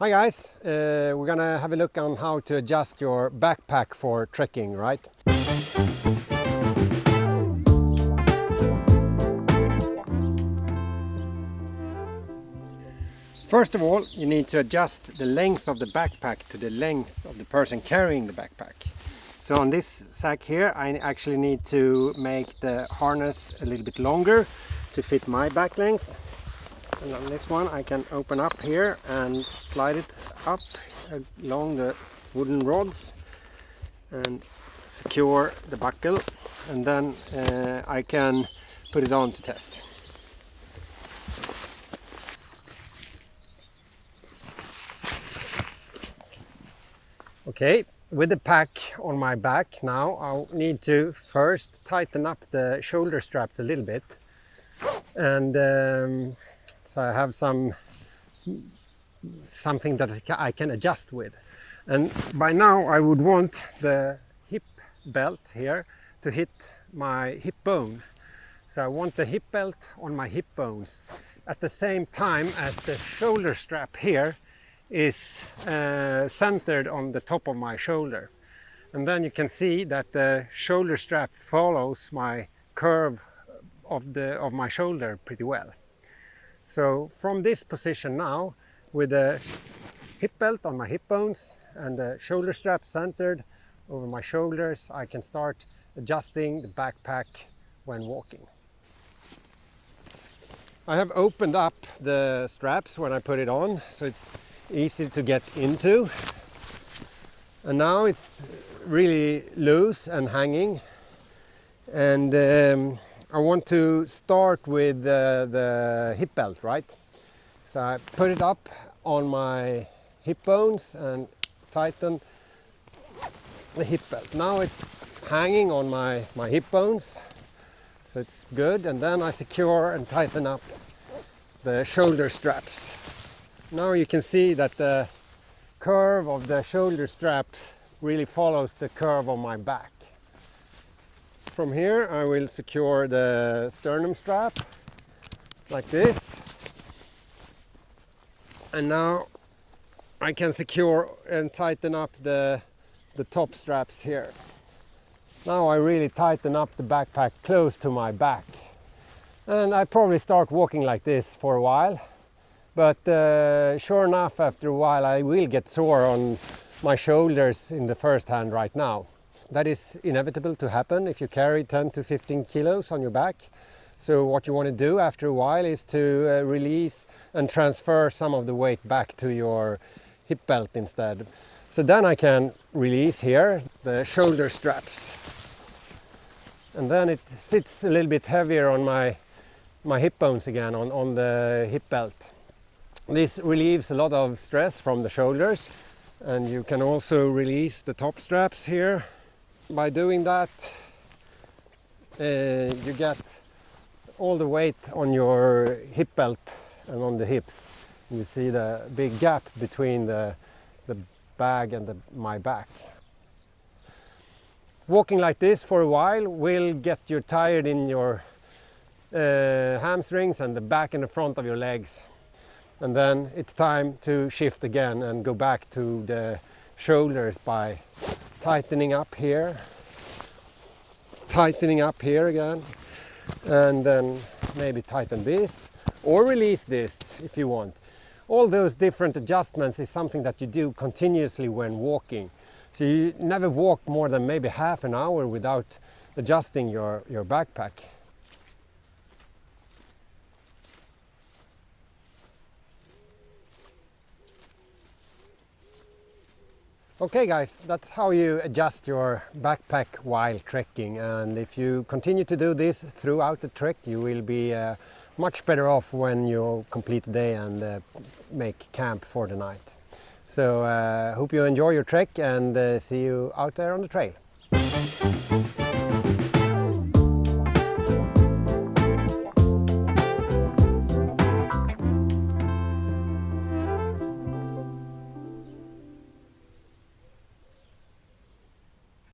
Hi guys, we're gonna have a look on how to adjust your backpack for trekking, right? First of all, you need to adjust the length of the backpack to the length of the person carrying the backpack. So on this sack here, I actually need to make the harness a little bit longer to fit my back length. And on this one I can open up here and slide it up along the wooden rods and secure the buckle, and then I can put it on to test. Okay, with the pack on my back now, I'll need to first tighten up the shoulder straps a little bit, and so I have something that I can adjust with. And by now I would want the hip belt here to hit my hip bone. So I want the hip belt on my hip bones at the same time as the shoulder strap here is centered on the top of my shoulder. And then you can see that the shoulder strap follows my curve of my shoulder pretty well. So from this position now, with the hip belt on my hip bones and the shoulder strap centered over my shoulders, I can start adjusting the backpack when walking. I have opened up the straps when I put it on, so it's easy to get into. And now it's really loose and hanging. And I want to start with the hip belt, right? So I put it up on my hip bones and tighten the hip belt. Now it's hanging on my hip bones, so it's good. And then I secure and tighten up the shoulder straps. Now you can see that the curve of the shoulder strap really follows the curve of my back. From here I will secure the sternum strap like this, and now I can secure and tighten up the top straps here. Now I really tighten up the backpack close to my back, and I probably start walking like this for a while, but sure enough, after a while I will get sore on my shoulders in the first hand right now. That is inevitable to happen if you carry 10 to 15 kilos on your back. So what you want to do after a while is to release and transfer some of the weight back to your hip belt instead. So then I can release here the shoulder straps. And then it sits a little bit heavier on my hip bones again, on the hip belt. This relieves a lot of stress from the shoulders, and you can also release the top straps here. By doing that, you get all the weight on your hip belt and on the hips. You see the big gap between the bag and my back. Walking like this for a while will get you tired in your hamstrings and the back and the front of your legs. And then it's time to shift again and go back to the shoulders by tightening up here again, and then maybe tighten this or release this if you want. All those different adjustments is something that you do continuously when walking. So you never walk more than maybe half an hour without adjusting your backpack. Okay guys, that's how you adjust your backpack while trekking, and if you continue to do this throughout the trek, you will be much better off when you complete the day and make camp for the night. So hope you enjoy your trek, and see you out there on the trail.